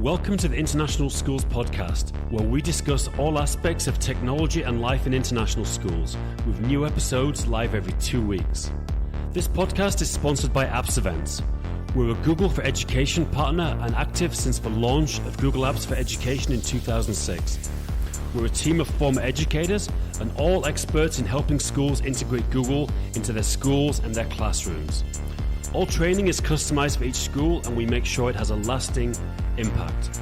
Welcome to the International Schools Podcast, where we discuss all aspects of technology and life in international schools, with new episodes live every 2 weeks. This podcast is sponsored by Apps Events. We're a Google for Education partner and active since the launch of Google Apps for Education in 2006. We're a team of former educators and all experts in helping schools integrate Google into their schools and their classrooms. All training is customized for each school, and we make sure it has a lasting impact.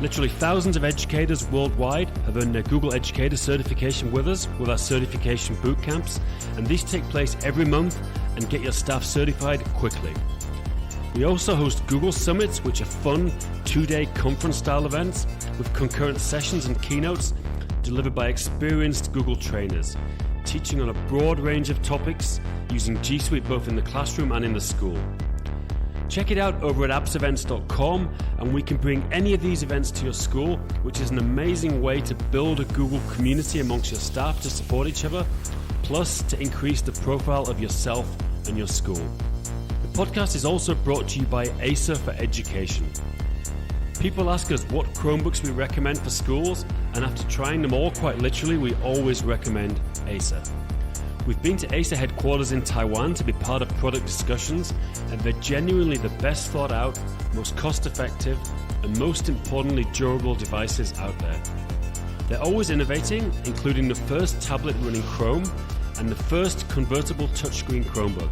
Literally thousands of educators worldwide have earned their Google Educator Certification with us with our certification bootcamps, and these take place every month and get your staff certified quickly. We also host Google Summits, which are fun 2-day conference-style events with concurrent sessions and keynotes delivered by experienced Google trainers, teaching on a broad range of topics using G Suite both in the classroom and in the school. Check it out over at appsevents.com, and we can bring any of these events to your school, which is an amazing way to build a Google community amongst your staff to support each other, plus to increase the profile of yourself and your school. The podcast is also brought to you by Acer for Education. People ask us what Chromebooks we recommend for schools, and after trying them all quite literally, we always recommend Acer. We've been to Acer headquarters in Taiwan to be part of product discussions, and they're genuinely the best thought out, most cost-effective, and most importantly durable devices out there. They're always innovating, including the first tablet running Chrome and the first convertible touchscreen Chromebook.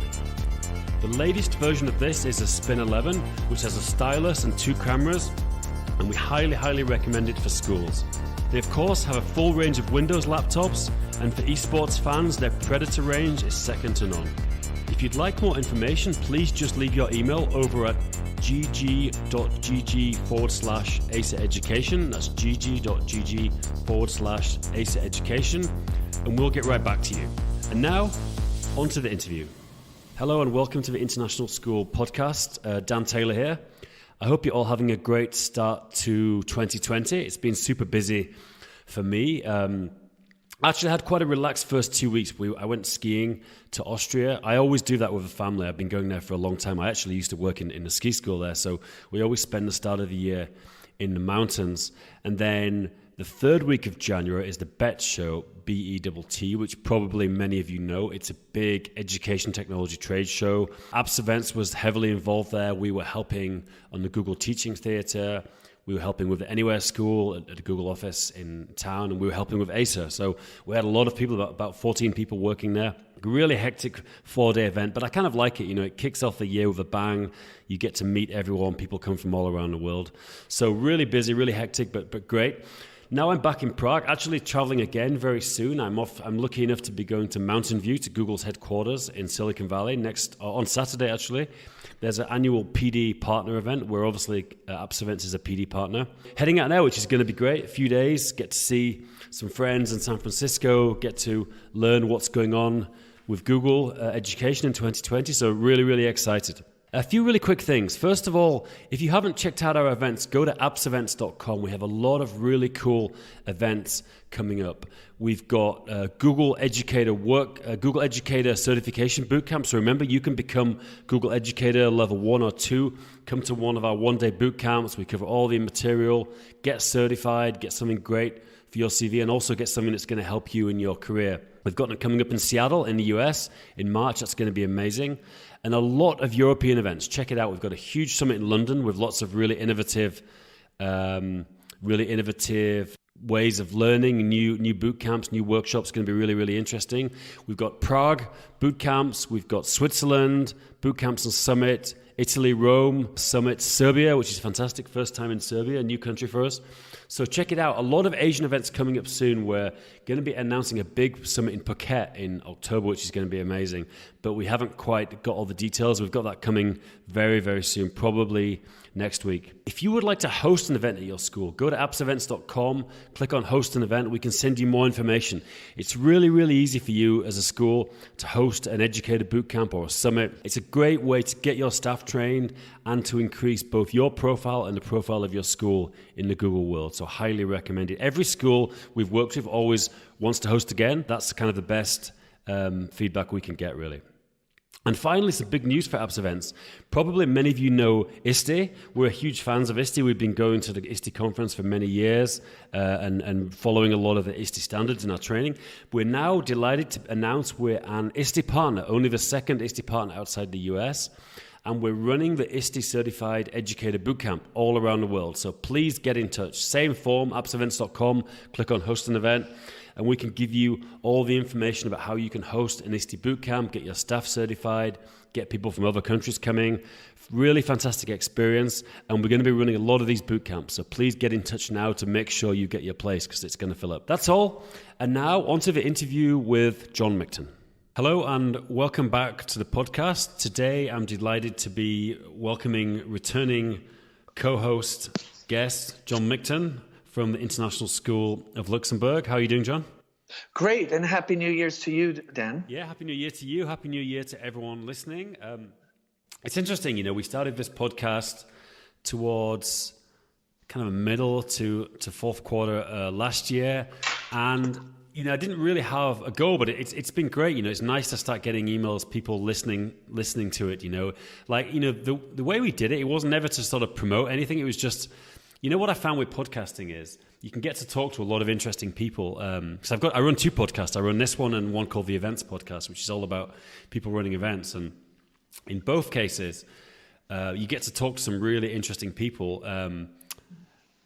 The latest version of this is a Spin 11, which has a stylus and 2 cameras, and we highly recommend it for schools. They of course have a full range of Windows laptops, and for esports fans, their Predator range is second to none. If you'd like more information, please just leave your email over at gg.gg/Acer Education. That's gg.gg/Acer Education, and we'll get right back to you. And now, on to the interview. Hello and welcome to the International School Podcast. Dan Taylor here. I hope you're all having a great start to 2020. It's been super busy for me. Actually, I had quite a relaxed first 2 weeks. I went skiing to Austria. I always do that with a family. I've been going there for a long time. I actually used to work in the ski school there, so we always spend the start of the year in the mountains. And then the third week of January is the BETT show, B-E-T-T, which probably many of you know. It's a big education technology trade show. Apps Events was heavily involved there. We were helping on the Google Teaching Theatre. We were helping with the Anywhere School at the Google office in town, and we were helping with Acer. So we had a lot of people, about 14 people working there. Really hectic 4-day event, but I kind of like it. You know, it kicks off the year with a bang. You get to meet everyone. People come from all around the world. So really busy, really hectic, but great. Now I'm back in Prague, actually traveling again very soon. I'm lucky enough to be going to Mountain View, to Google's headquarters in Silicon Valley on Saturday, actually. There's an annual PD partner event where obviously Apps Events is a PD partner. Heading out now, which is going to be great. A few days, get to see some friends in San Francisco, get to learn what's going on with Google Education in 2020. So really excited. A few really quick things. First of all, if you haven't checked out our events, go to appsevents.com. We have a lot of really cool events coming up. We've got Google Educator Certification Bootcamp. So remember, you can become Google Educator level 1 or 2. Come to one of our 1-day bootcamps. We cover all the material, get certified, get something great for your CV, and also get something that's going to help you in your career. We've got it coming up in Seattle in the US in March. That's going to be amazing. And a lot of European events. Check it out. We've got a huge summit in London with lots of really innovative ways of learning, new boot camps, new workshops. It's going to be really interesting. We've got Prague boot camps. We've got Switzerland boot camps and summit, Italy, Rome summit, Serbia, which is fantastic. First time in Serbia, a new country for us. So check it out. A lot of Asian events coming up soon. We're going to be announcing a big summit in Phuket in October, which is going to be amazing. But we haven't quite got all the details. We've got that coming very soon, probably next week. If you would like to host an event at your school, go to appsevents.com, click on host an event. We can send you more information. It's really easy for you as a school to host an educator bootcamp or a summit. It's a great way to get your staff trained and to increase both your profile and the profile of your school in the Google world. So highly recommend it. Every school we've worked with always wants to host again. That's kind of the best feedback we can get, really. And finally, some big news for Apps Events. Probably many of you know ISTE. We're huge fans of ISTE. We've been going to the ISTE conference for many years and following a lot of the ISTE standards in our training. We're now delighted to announce we're an ISTE partner, only the second ISTE partner outside the US. And we're running the ISTE Certified Educator Bootcamp all around the world. So please get in touch. Same form, appsevents.com, click on host an event. And we can give you all the information about how you can host an ISTE bootcamp, get your staff certified, get people from other countries coming. Really fantastic experience. And we're going to be running a lot of these bootcamps. So please get in touch now to make sure you get your place because it's going to fill up. That's all. And now onto the interview with John Mikton. Hello and welcome back to the podcast. Today I'm delighted to be welcoming returning co-host guest John Mikton from the International School of Luxembourg. How are you doing, John? Great, and Happy New Year's to you, Dan. Yeah, Happy New Year to you. Happy New Year to everyone listening. It's interesting, we started this podcast towards kind of middle to fourth quarter last year, and I didn't really have a goal, but it's been great. It's nice to start getting emails, people listening to it. The way we did it wasn't never to sort of promote anything. It was just. What I found with podcasting is you can get to talk to a lot of interesting people. Because I run two podcasts. I run this one and one called the Events Podcast, which is all about people running events. And in both cases, you get to talk to some really interesting people. And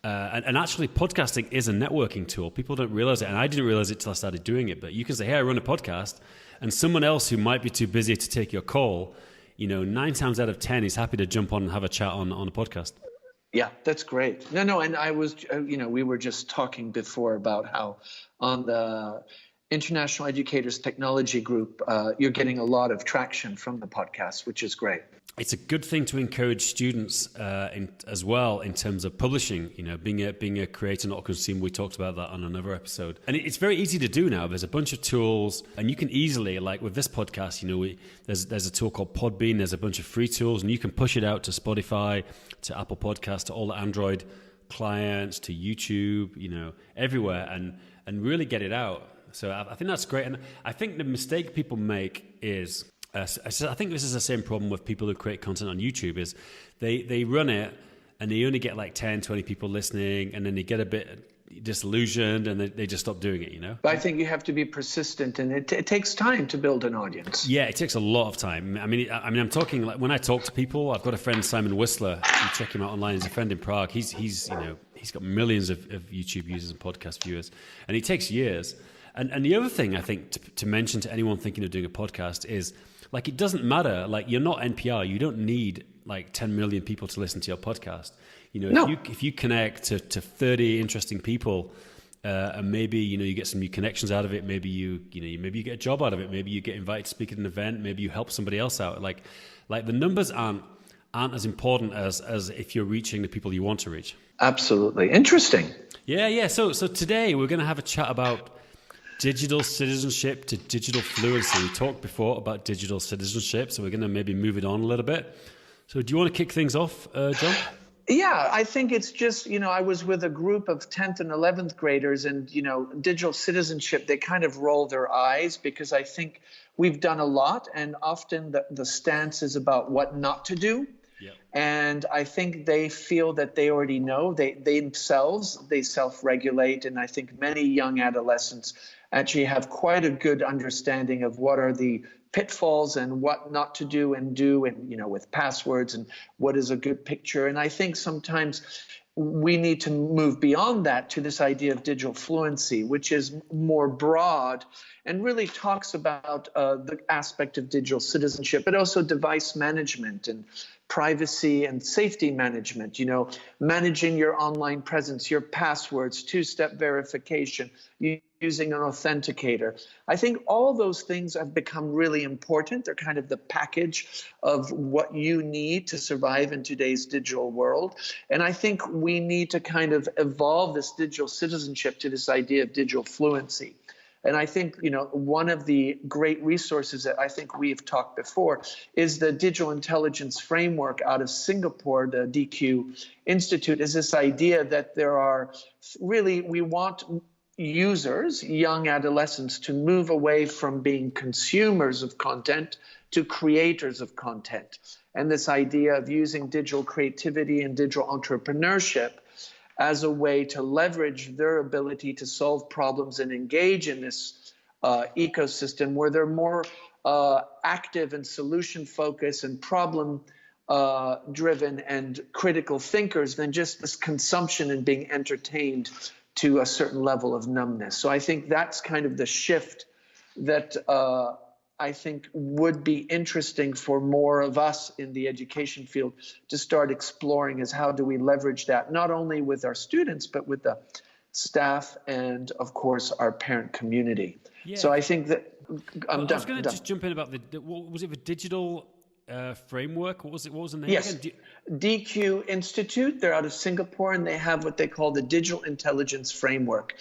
actually, podcasting is a networking tool. People don't realize it, and I didn't realize it till I started doing it. But you can say, "Hey, I run a podcast," and someone else who might be too busy to take your call, 9 times out of 10 is happy to jump on and have a chat on a podcast. Yeah, that's great. No, and I was, we were just talking before about how on the International Educators Technology Group, you're getting a lot of traction from the podcast, which is great. It's a good thing to encourage students as well in terms of publishing, being a creator, not a consumer. We talked about that on another episode. And it's very easy to do now. There's a bunch of tools and you can easily, like with this podcast, there's a tool called Podbean. There's a bunch of free tools and you can push it out to Spotify, to Apple Podcasts, to all the Android clients, to YouTube, everywhere and really get it out. So I think that's great. And I think the mistake people make is, I think this is the same problem with people who create content on YouTube is they run it and they only get like 10, 20 people listening and then they get a bit disillusioned and they just stop doing it, But I think you have to be persistent and it takes time to build an audience. Yeah, it takes a lot of time. I'm talking like when I talk to people, I've got a friend, Simon Whistler, you check him out online, he's a friend in Prague. He's got millions of YouTube users and podcast viewers and it takes years. And the other thing I think to mention to anyone thinking of doing a podcast is like, it doesn't matter. Like you're not NPR. You don't need like 10 million people to listen to your podcast. If you connect to 30 interesting people and maybe, you get some new connections out of it. Maybe maybe you get a job out of it. Maybe you get invited to speak at an event. Maybe you help somebody else out. Like the numbers aren't as important as if you're reaching the people you want to reach. Absolutely. Interesting. Yeah. So today we're going to have a chat about digital citizenship to digital fluency. We talked before about digital citizenship, so we're going to maybe move it on a little bit. So do you want to kick things off, John? Yeah, I think it's just, I was with a group of 10th and 11th graders and, digital citizenship, they kind of roll their eyes because I think we've done a lot and often the stance is about what not to do. Yep. And I think they feel that they already know, they self-regulate. And I think many young adolescents actually have quite a good understanding of what are the pitfalls and what not to do and with passwords and what is a good picture. And I think sometimes we need to move beyond that to this idea of digital fluency, which is more broad and really talks about the aspect of digital citizenship, but also device management and privacy and safety management, managing your online presence, your passwords, two-step verification, using an authenticator. I think all those things have become really important. They're kind of the package of what you need to survive in today's digital world. And I think we need to kind of evolve this digital citizenship to this idea of digital fluency. And I think, one of the great resources that I think we've talked before is the Digital Intelligence Framework out of Singapore. The DQ Institute is this idea that there are really, we want users, young adolescents, to move away from being consumers of content to creators of content. And this idea of using digital creativity and digital entrepreneurship as a way to leverage their ability to solve problems and engage in this ecosystem where they're more active and solution focused and problem driven and critical thinkers than just this consumption and being entertained to a certain level of numbness. So I think that's kind of the shift that I think would be interesting for more of us in the education field to start exploring, is how do we leverage that, not only with our students, but with the staff and, of course, our parent community. Yeah. So I think that I was going to just jump in about what was it, the digital framework? What was it? What was the name? Yes, again? DQ Institute. They're out of Singapore, and they have what they call the Digital Intelligence Framework.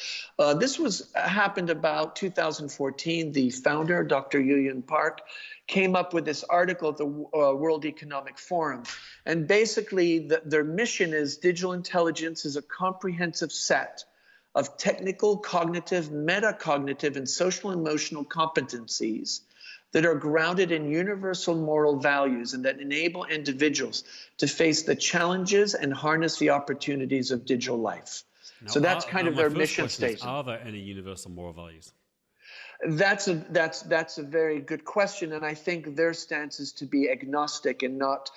This happened about 2014. The founder, Dr. Yu Park, came up with this article at the World Economic Forum. And basically, their mission is digital intelligence is a comprehensive set of technical, cognitive, metacognitive, and social emotional competencies that are grounded in universal moral values and that enable individuals to face the challenges and harness the opportunities of digital life. Now, so that's kind of their mission statement. Are there any universal moral values? That's a very good question, and I think their stance is to be agnostic and not,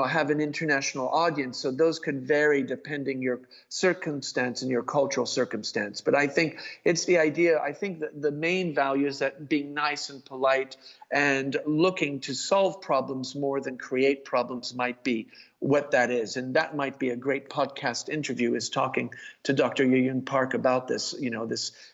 have an international audience. So those could vary depending your circumstance and your cultural circumstance. But I think it's the idea. I think that the main value is that being nice and polite and looking to solve problems more than create problems might be what that is. And that might be a great podcast interview, is talking to Dr. Yu Park about this,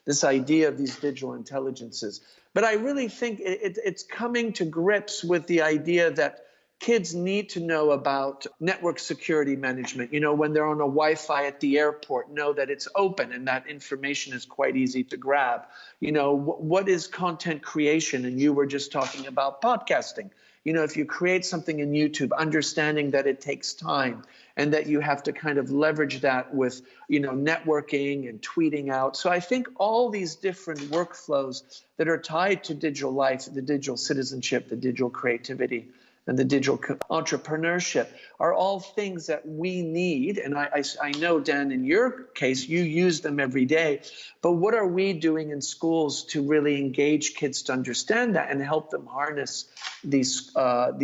this idea of these digital intelligences. But I really think it's coming to grips with the idea that kids need to know about network security management. When they're on a Wi-Fi at the airport, know that it's open and that information is quite easy to grab. What is content creation? And you were just talking about podcasting. If you create something in YouTube, understanding that it takes time and that you have to kind of leverage that with, networking and tweeting out. So I think all these different workflows that are tied to digital life, the digital citizenship, the digital creativity, and the digital entrepreneurship are all things that we need. And I know, Dan, in your case, you use them every day. But what are we doing in schools to really engage kids to understand that and help them harness these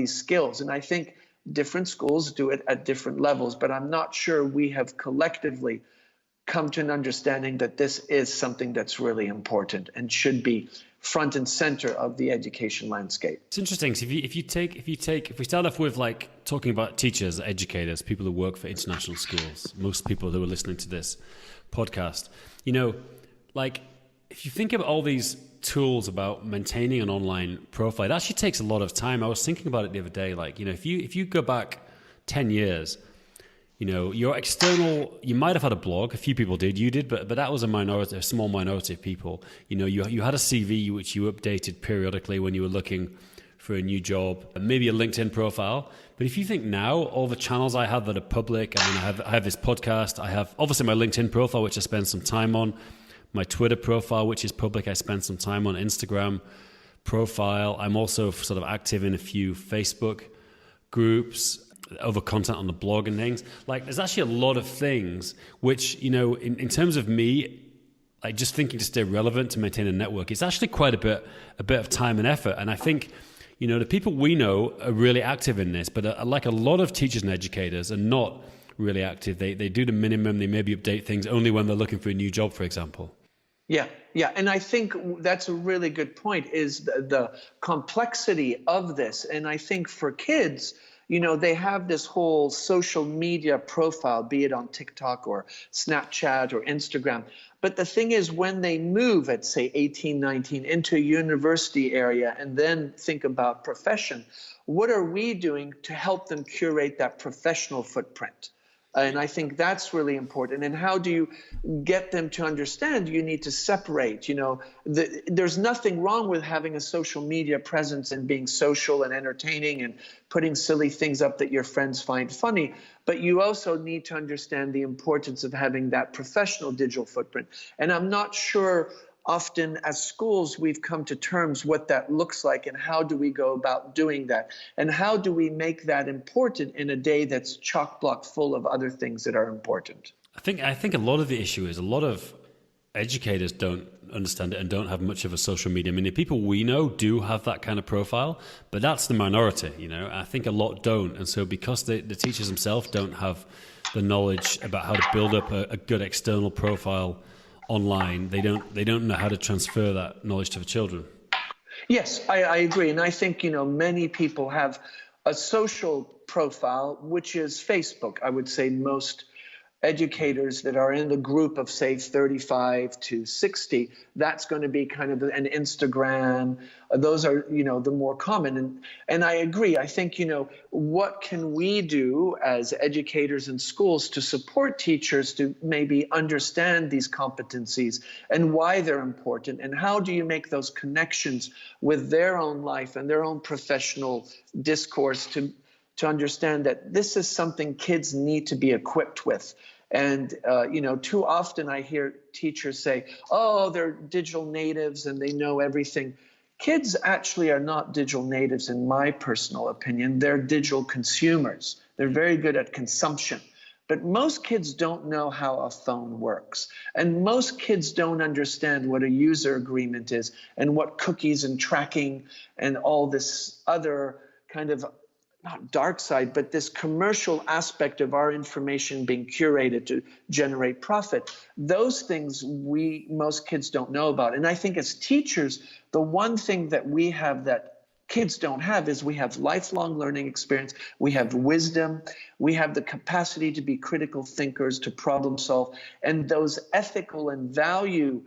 skills? And I think different schools do it at different levels, but I'm not sure we have collectively come to an understanding that this is something that's really important and should be front and center of the education landscape. It's interesting. So if we start off with talking about teachers, educators, people who work for international schools, most people who are listening to this podcast, if you think about all these tools about maintaining an online profile, it actually takes a lot of time. I was thinking about it the other day. If you go back 10 years, your external, you might have had a blog, a few people did, you did, but that was a small minority of people. You had a CV which you updated periodically when you were looking for a new job, and maybe a LinkedIn profile. But if you think now, all the channels I have that are public, I have this podcast, I have obviously my LinkedIn profile, which I spend some time on, my Twitter profile, which is public, I spend some time on, Instagram profile. I'm also sort of active in a few Facebook groups, other content on the blog and things. There's actually a lot of things which, in terms of me, just thinking to stay relevant, to maintain a network, it's actually quite a bit of time and effort. And I think, the people we know are really active in this, but a lot of teachers and educators are not really active. They do the minimum. They maybe update things only when they're looking for a new job, for example. Yeah. And I think that's a really good point, is the complexity of this. And I think for kids, they have this whole social media profile, be it on TikTok or Snapchat or Instagram. But the thing is, when they move at, say, 18, 19 into a university area and then think about profession, what are we doing to help them curate that professional footprint? And I think that's really important. And how do you get them to understand you need to separate? There's nothing wrong with having a social media presence and being social and entertaining and putting silly things up that your friends find funny. But you also need to understand the importance of having that professional digital footprint. And I'm not sure often as schools we've come to terms what that looks like, and how do we go about doing that, and how do we make that important in a day that's chock-block full of other things that are important. I think a lot of the issue is a lot of educators don't understand it and don't have much of a social media. I mean, the people we know do have that kind of profile, but that's the minority. I think a lot don't, and so because the teachers themselves don't have the knowledge about how to build up a good external profile online, they don't know how to transfer that knowledge to the children. Yes, I agree. And I think, many people have a social profile, which is Facebook. I would say most educators that are in the group of, say, 35 to 60, that's going to be kind of an Instagram. Those are, the more common. And I agree. I think, what can we do as educators in schools to support teachers to maybe understand these competencies and why they're important? And how do you make those connections with their own life and their own professional discourse to understand that this is something kids need to be equipped with? And, too often I hear teachers say, oh, they're digital natives and they know everything. Kids actually are not digital natives, in my personal opinion. They're digital consumers. They're very good at consumption. But most kids don't know how a phone works. And most kids don't understand what a user agreement is and what cookies and tracking and all this other kind of, not dark side, but this commercial aspect of our information being curated to generate profit. Those things most kids don't know about. And I think as teachers, the one thing that we have that kids don't have is we have lifelong learning experience, we have wisdom, we have the capacity to be critical thinkers, to problem solve, and those ethical and value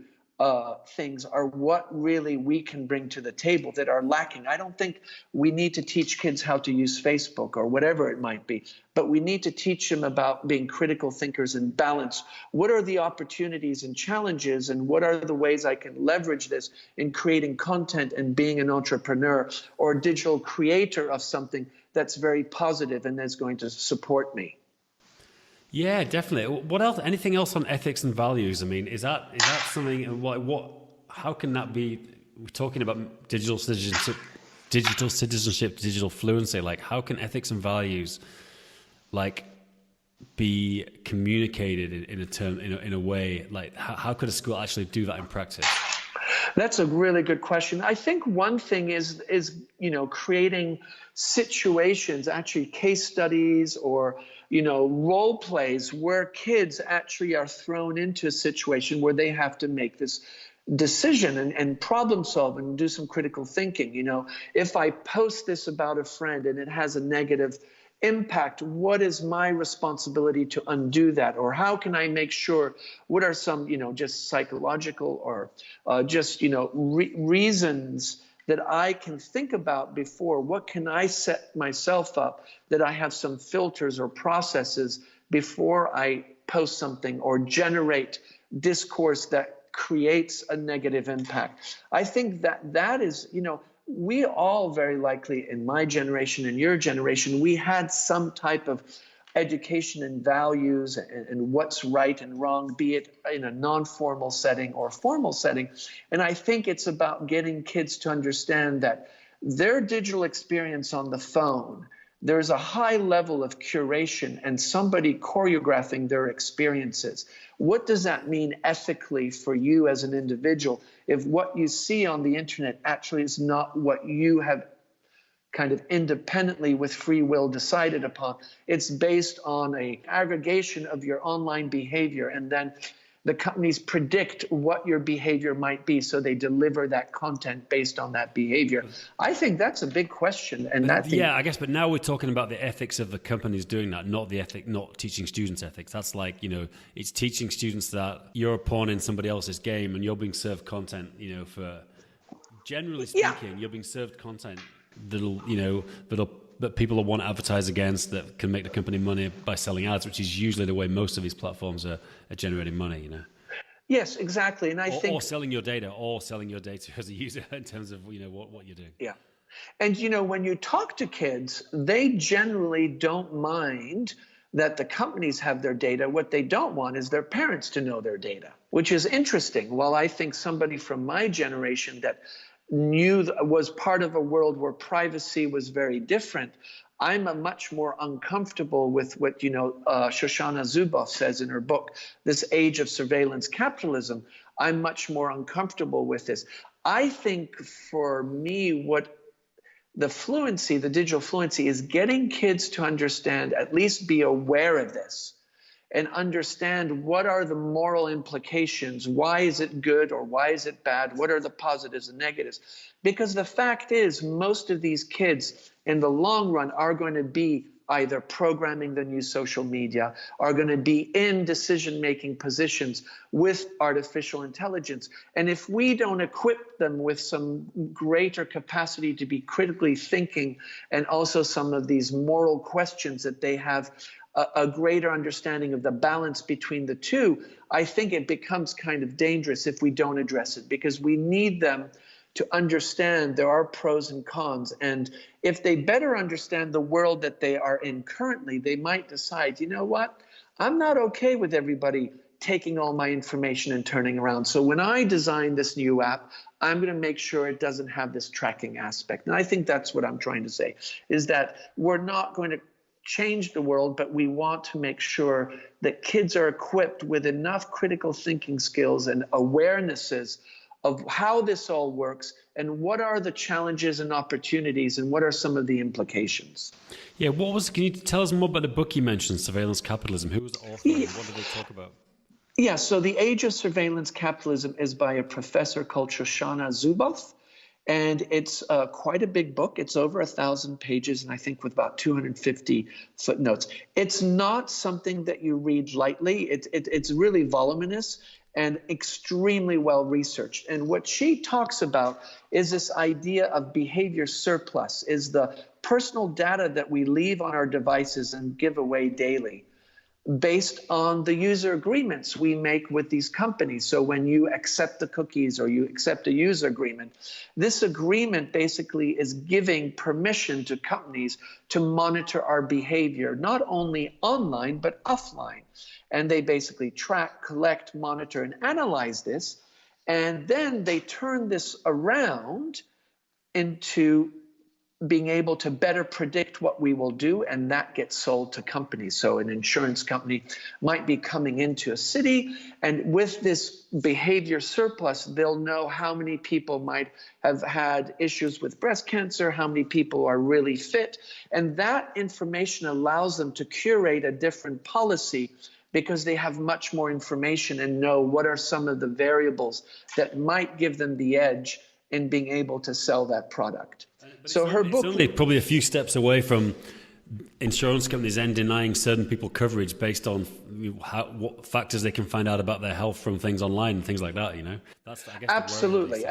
things are what really we can bring to the table that are lacking. I don't think we need to teach kids how to use Facebook or whatever it might be, but we need to teach them about being critical thinkers and balance. What are the opportunities and challenges, and what are the ways I can leverage this in creating content and being an entrepreneur or a digital creator of something that's very positive and that's going to support me? Yeah, definitely. What else? Anything else on ethics and values? I mean, is that something? What? How can that be? We're talking about digital citizenship, digital fluency. Like, how can ethics and values, be communicated in a way? Like, how could a school actually do that in practice? That's a really good question. I think one thing is creating situations, actually case studies or role plays where kids actually are thrown into a situation where they have to make this decision and problem solve and do some critical thinking. If I post this about a friend and it has a negative impact, what is my responsibility to undo that? Or how can I make sure, what are some, just psychological or reasons that I can think about before? What can I set myself up that I have some filters or processes before I post something or generate discourse that creates a negative impact? I think that is, we all very likely in my generation and your generation, we had some type of education and values and what's right and wrong, be it in a non-formal setting or formal setting. And I think it's about getting kids to understand that their digital experience on the phone, there's a high level of curation and somebody choreographing their experiences. What does that mean ethically for you as an individual if what you see on the internet actually is not what you have kind of independently with free will decided upon? It's based on an aggregation of your online behavior, and then the companies predict what your behavior might be, so they deliver that content based on that behavior. I think that's a big question. And I guess, but now we're talking about the ethics of the companies doing that, not teaching students ethics. That's like, it's teaching students that you're a pawn in somebody else's game and you're being served content, for generally speaking, you're being served content that'll that people want to advertise against, that can make the company money by selling ads, which is usually the way most of these platforms are generating money, you know. Yes, exactly. And I think... Or selling your data as a user in terms of, you know, what you're doing. Yeah. And, you know, when you talk to kids, they generally don't mind that the companies have their data. What they don't want is their parents to know their data, which is interesting. Well, I think somebody from my generation that was part of a world where privacy was very different, I'm a much more uncomfortable with what, you know, Shoshana Zuboff says in her book, This Age of Surveillance Capitalism. I'm much more uncomfortable with this. I think for me, what the fluency, the digital fluency, is getting kids to understand, at least be aware of this, and understand what are the moral implications. Why is it good or why is it bad? What are the positives and negatives? Because the fact is, most of these kids in the long run are going to be either programming the new social media, are going to be in decision-making positions with artificial intelligence. And if we don't equip them with some greater capacity to be critically thinking, and also some of these moral questions, that they have a greater understanding of the balance between the two, I think it becomes kind of dangerous if we don't address it, because we need them to understand there are pros and cons. And if they better understand the world that they are in currently, they might decide, you know what, I'm not okay with everybody taking all my information and turning around. So when I design this new app, I'm going to make sure it doesn't have this tracking aspect. And I think that's what I'm trying to say, is that we're not going to change the world, but we want to make sure that kids are equipped with enough critical thinking skills and awarenesses of how this all works and what are the challenges and opportunities and what are some of the implications. Yeah, can you tell us more about the book you mentioned, Surveillance Capitalism? Who was the author and what did they talk about? Yeah, so The Age of Surveillance Capitalism is by a professor called Shoshana Zuboff. And it's quite a big book. It's over 1,000 pages, and I think with about 250 footnotes. It's not something that you read lightly. It's really voluminous and extremely well researched. And what she talks about is this idea of behavior surplus, is the personal data that we leave on our devices and give away daily, based on the user agreements we make with these companies. So when you accept the cookies or you accept a user agreement, this agreement basically is giving permission to companies to monitor our behavior, not only online, but offline. And they basically track, collect, monitor, and analyze this. And then they turn this around into being able to better predict what we will do, and that gets sold to companies. So an insurance company might be coming into a city, and with this behavior surplus, they'll know how many people might have had issues with breast cancer, how many people are really fit, and that information allows them to curate a different policy, because they have much more information and know what are some of the variables that might give them the edge in being able to sell that product. So her book... It's only probably a few steps away from insurance companies then denying certain people coverage based on what factors they can find out about their health from things online and things like that, you know? That's, I guess, absolutely.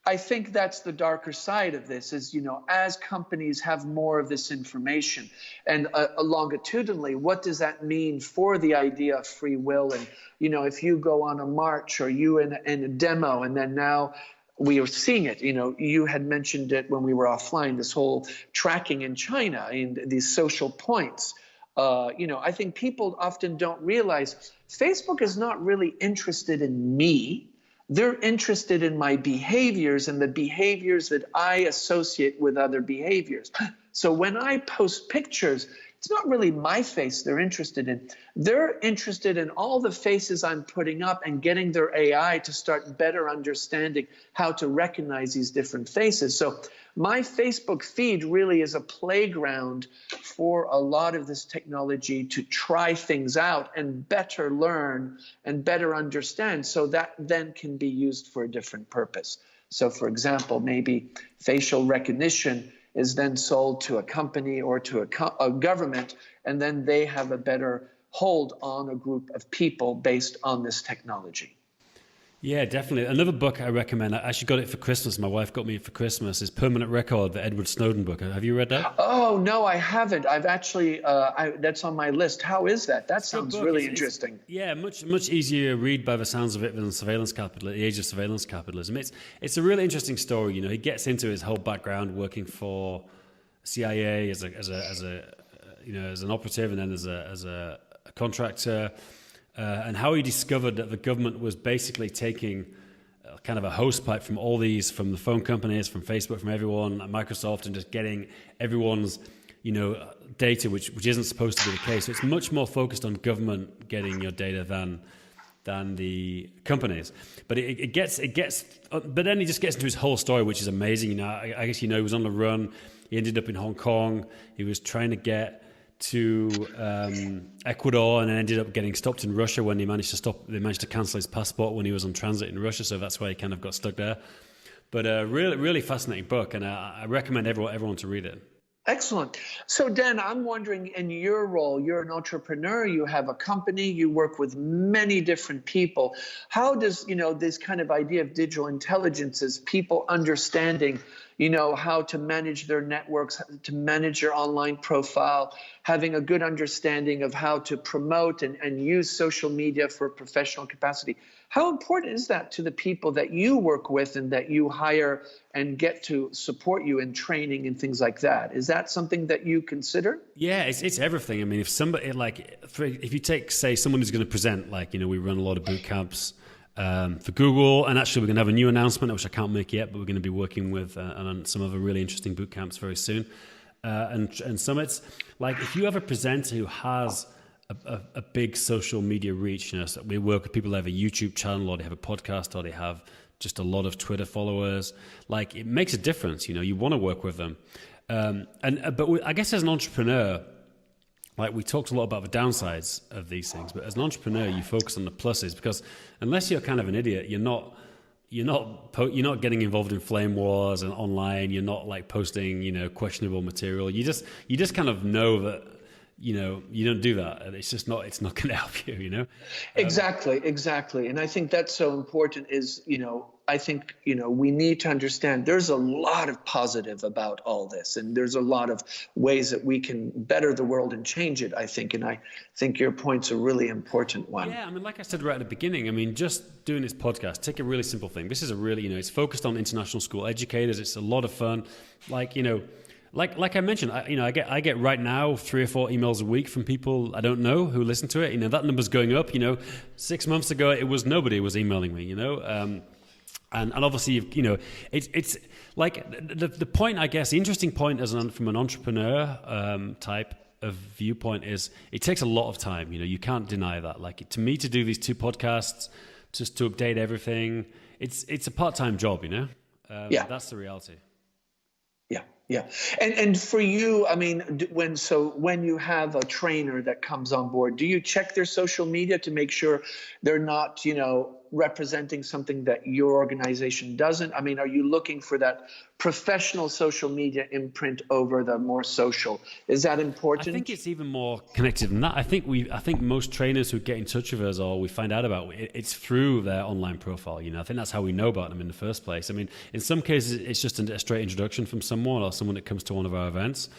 I think that's the darker side of this is, you know, as companies have more of this information and longitudinally, what does that mean for the idea of free will? And, you know, if you go on a march or you in a demo, and then now we are seeing it, you know, you had mentioned it when we were offline, this whole tracking in China and these social points. You know, I think people often don't realize Facebook is not really interested in me. They're interested in my behaviors and the behaviors that I associate with other behaviors. So when I post pictures, it's not really my face they're interested in. They're interested in all the faces I'm putting up and getting their AI to start better understanding how to recognize these different faces. So my Facebook feed really is a playground for a lot of this technology to try things out and better learn and better understand, so that then can be used for a different purpose. So for example, maybe facial recognition is then sold to a company or to a government, and then they have a better hold on a group of people based on this technology. Yeah, definitely. Another book I recommend, I actually got it for Christmas. My wife got me it for Christmas, is Permanent Record, the Edward Snowden book. Have you read that? Oh, no, I haven't. I've actually, that's on my list. How is that? That It's a good sounds book. really interesting. Yeah, much easier to read by the sounds of it than Surveillance Capital, The Age of Surveillance Capitalism. It's a really interesting story. You know, he gets into his whole background working for CIA as an operative, and then as a contractor, and how he discovered that the government was basically taking kind of a hosepipe from all these, from the phone companies, from Facebook, from everyone at Microsoft, and just getting everyone's, data, which isn't supposed to be the case. So it's much more focused on government getting your data than the companies. But but then he just gets into his whole story, which is amazing. You know, I guess, he was on the run. He ended up in Hong Kong. He was trying to get to Ecuador, and then ended up getting stopped in Russia when they managed to cancel his passport when he was on transit in Russia. So that's why he kind of got stuck there. But really, really fascinating book, and I recommend everyone to read it. Excellent. So, Dan, I'm wondering, in your role, you're an entrepreneur, you have a company, you work with many different people. How does, this kind of idea of digital intelligence is people understanding, how to manage their networks, to manage your online profile, having a good understanding of how to promote and use social media for professional capacity. How important is that to the people that you work with and that you hire and get to support you in training and things like that? Is that something that you consider? Yeah, it's everything. I mean, if somebody, if you take, say, someone who's going to present, we run a lot of boot camps for Google, and actually we're going to have a new announcement, which I can't make yet, but we're going to be working with on some other really interesting boot camps very soon, and summits. Like, if you have a presenter who has a big social media reach, so we work with people that have a YouTube channel, or they have a podcast, or they have just a lot of Twitter followers. Like, it makes a difference. You want to work with them, but I guess as an entrepreneur, we talked a lot about the downsides of these things, but as an entrepreneur, you focus on the pluses, because unless you're kind of an idiot, you're not getting involved in flame wars and online. You're not posting questionable material. You just kind of know that. You don't do that. It's not going to help you, Exactly. And I think that's so important is, I think, we need to understand there's a lot of positive about all this. And there's a lot of ways that we can better the world and change it, I think. And I think your point's a really important one. Yeah, I mean, like I said right at the beginning, I mean, just doing this podcast, take a really simple thing. This is a really, it's focused on international school educators. It's a lot of fun. Like I mentioned, I get right now 3 or 4 emails a week from people I don't know who listen to it. That number's going up. 6 months ago it was nobody was emailing me. And obviously it's like the point, I guess, the interesting point from an entrepreneur type of viewpoint is it takes a lot of time. You can't deny that. Like, to me, to do these 2 podcasts, just to update everything, it's a part-time job. Yeah, that's the reality. Yeah. And for you, I mean, when you have a trainer that comes on board, do you check their social media to make sure they're not, representing something that your organization doesn't? I mean, are you looking for that professional social media imprint over the more social? Is that important? I think it's even more connected than that. I think most trainers who get in touch with us, or we find out about it's through their online profile. I think that's how we know about them in the first place. I mean, in some cases, it's just a straight introduction from someone or someone that comes to one of our events.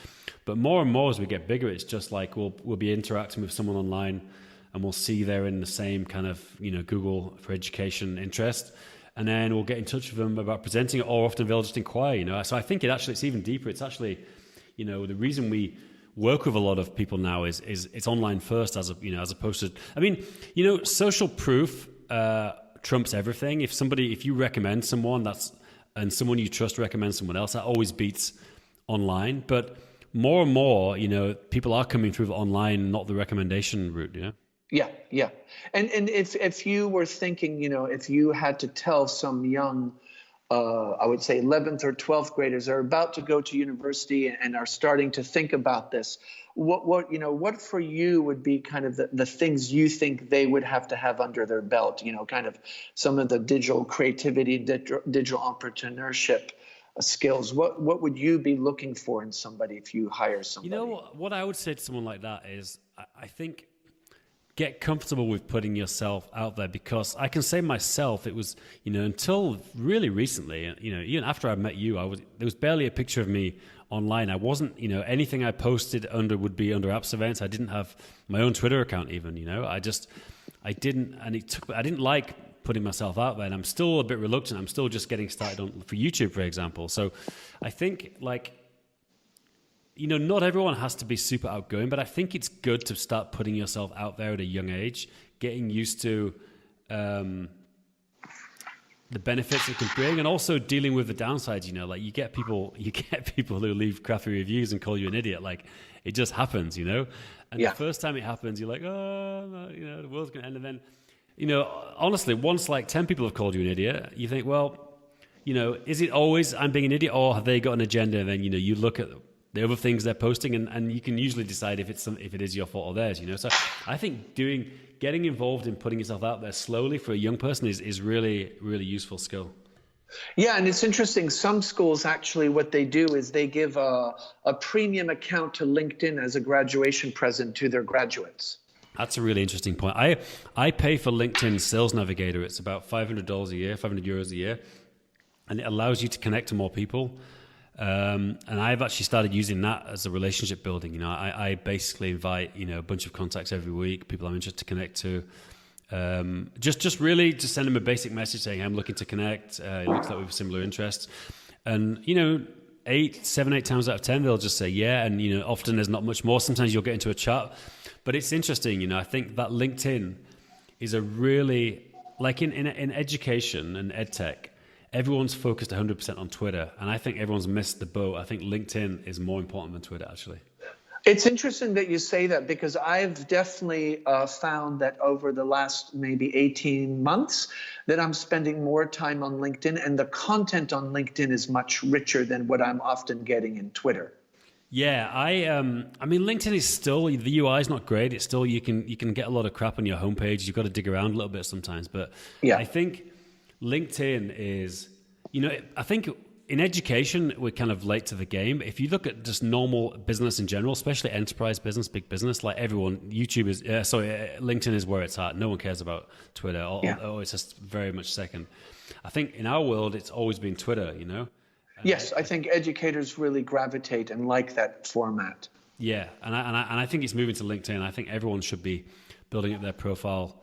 But more and more as we get bigger, it's just like we'll be interacting with someone online, and we'll see they're in the same kind of, Google for education interest. And then we'll get in touch with them about presenting it, or often they'll just inquire, So I think it's even deeper. It's actually, the reason we work with a lot of people now is it's online first, as opposed to, I mean, social proof trumps everything. If you recommend someone and someone you trust recommends someone else, that always beats online. But more and more, people are coming through the online, not the recommendation route, Yeah. And if you were thinking, if you had to tell some young, I would say 11th or 12th graders are about to go to university and are starting to think about this, what for you would be kind of the things you think they would have to have under their belt, kind of some of the digital creativity, digital entrepreneurship skills? What would you be looking for in somebody if you hire somebody? What I would say to someone like that is, I think get comfortable with putting yourself out there, because I can say myself, it was, until really recently, even after I met you, there was barely a picture of me online. I wasn't, anything I posted would be under Apps Events. I didn't have my own Twitter account even, I didn't like putting myself out there, and I'm still a bit reluctant. I'm still just getting started for YouTube, for example. So I think not everyone has to be super outgoing, but I think it's good to start putting yourself out there at a young age, getting used to the benefits it can bring, and also dealing with the downsides. You get people who leave crappy reviews and call you an idiot. Like, it just happens, And the first time it happens, you're like, oh, no, the world's going to end. And then, honestly, once 10 people have called you an idiot, you think, well, is it always I'm being an idiot, or have they got an agenda? And then, you look at the other things they're posting, and you can usually decide if it is your fault or theirs, So I think getting involved in putting yourself out there slowly for a young person is really, really useful skill. Yeah, and it's interesting. Some schools actually, what they do is they give a premium account to LinkedIn as a graduation present to their graduates. That's a really interesting point. I pay for LinkedIn Sales Navigator. It's about $500 a year, 500 euros a year, and it allows you to connect to more people. And I've actually started using that as a relationship building. I basically invite, a bunch of contacts every week, people I'm interested to connect to. Just really to send them a basic message saying, I'm looking to connect. It looks like we have similar interests. And, 7, 8 times out of 10, they'll just say, yeah. And, often there's not much more. Sometimes you'll get into a chat. But it's interesting, I think that LinkedIn is a really, like in education and edtech, everyone's focused 100% on Twitter, and I think everyone's missed the boat. I think LinkedIn is more important than Twitter, actually. It's interesting that you say that, because I've definitely found that over the last maybe 18 months that I'm spending more time on LinkedIn, and the content on LinkedIn is much richer than what I'm often getting in Twitter. Yeah, I mean, LinkedIn is still, the UI is not great. It's still, you can get a lot of crap on your homepage. You've got to dig around a little bit sometimes, but yeah. I think LinkedIn is, I think in education, we're kind of late to the game. If you look at just normal business in general, especially enterprise business, big business, like everyone, LinkedIn is where it's at. No one cares about Twitter, or it's just very much second. I think in our world, it's always been Twitter, Yes, I think educators really gravitate and like that format. Yeah, and I think it's moving to LinkedIn. I think everyone should be building up their profile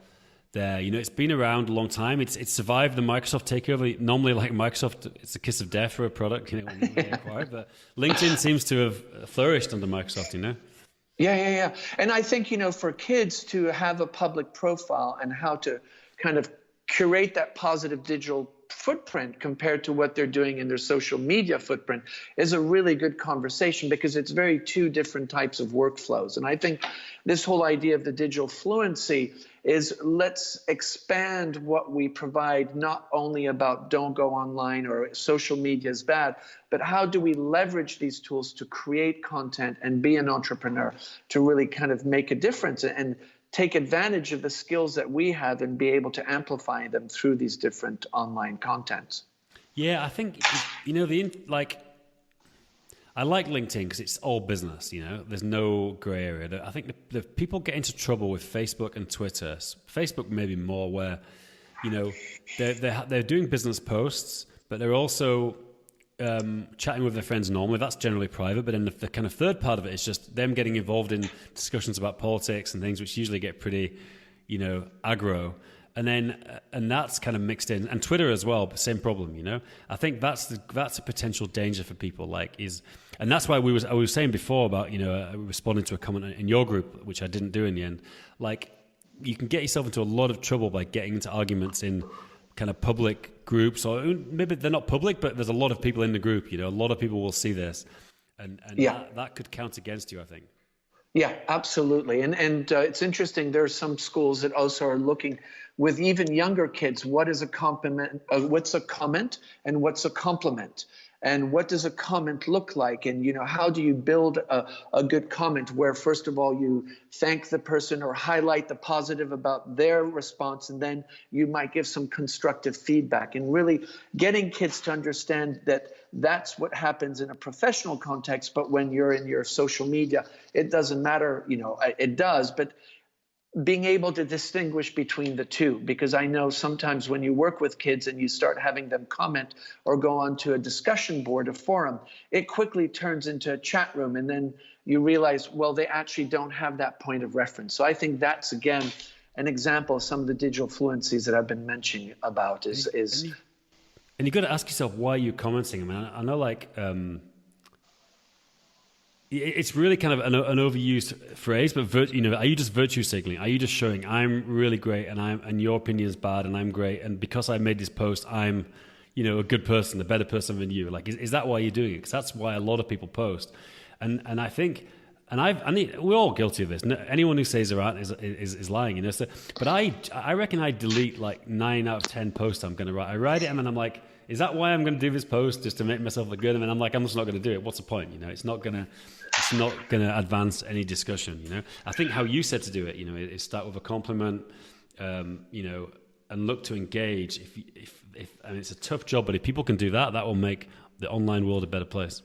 there. It's been around a long time. It's survived the Microsoft takeover. Normally, like Microsoft, it's a kiss of death for a product, when they acquire. But LinkedIn seems to have flourished under Microsoft, Yeah. And I think, for kids to have a public profile and how to kind of curate that positive digital footprint compared to what they're doing in their social media footprint is a really good conversation, because it's very two different types of workflows. And I think this whole idea of the digital fluency is, let's expand what we provide, not only about don't go online or social media is bad, but how do we leverage these tools to create content and be an entrepreneur to really kind of make a difference and take advantage of the skills that we have and be able to amplify them through these different online contents. Yeah, I think, I like LinkedIn because it's all business, there's no gray area. I think the people get into trouble with Facebook and Twitter, Facebook maybe more, where, they're doing business posts, but they're also chatting with their friends normally. That's generally private, but then the kind of third part of it is just them getting involved in discussions about politics and things, which usually get pretty, aggro. And that's kind of mixed in, and Twitter as well, but same problem, I think that's a potential danger for people, and that's why I was saying before about, responding to a comment in your group, which I didn't do in the end. You can get yourself into a lot of trouble by getting into arguments in kind of public groups, or maybe they're not public, but there's a lot of people in the group, a lot of people will see this, and that could count against you, I think. Yeah, absolutely. And it's interesting. There are some schools that also are looking with even younger kids. What is a compliment? What's a comment and what's a compliment? And what does a comment look like? And, how do you build a good comment where, first of all, you thank the person or highlight the positive about their response, and then you might give some constructive feedback, and really getting kids to understand that that's what happens in a professional context. But when you're in your social media, it doesn't matter, it does. But being able to distinguish between the two, because I know sometimes when you work with kids and you start having them comment or go onto a discussion board, a forum, it quickly turns into a chat room, and then you realize, well, they actually don't have that point of reference. So I think that's, again, an example of some of the digital fluencies that I've been mentioning about is and you've got to ask yourself why you're commenting. I mean, I know, like, it's really kind of an overused phrase, but are you just virtue signaling? Are you just showing I'm really great and your opinion is bad and I'm great, and because I made this post, I'm, a good person, a better person than you? Like, is that why you're doing it? Because that's why a lot of people post, and I think. We're all guilty of this. Anyone who says they're out is lying, So, but I reckon I delete like 9 out of 10 posts I'm going to write. I write it and then I'm like, is that why I'm going to do this post, just to make myself look good? And then I'm like, I'm just not going to do it. What's the point? It's not going to advance any discussion. I think how you said to do it, is start with a compliment, and look to engage. If and it's a tough job, but if people can do that, that will make the online world a better place.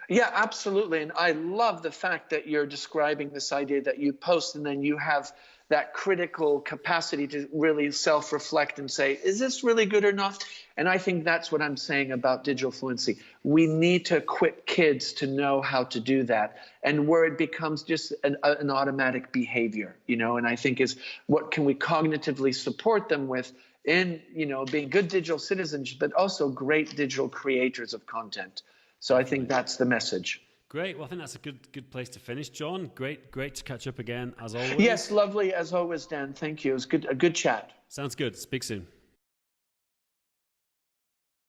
Yeah, absolutely. And I love the fact that you're describing this idea that you post and then you have that critical capacity to really self-reflect and say, is this really good or not? And I think that's what I'm saying about digital fluency. We need to equip kids to know how to do that, and where it becomes just an automatic behavior, and I think is what can we cognitively support them with in, being good digital citizens, but also great digital creators of content. So I think that's the message. Great. Well, I think that's a good place to finish, John. Great to catch up again, as always. Yes, lovely as always, Dan. Thank you. It was a good chat. Sounds good. Speak soon.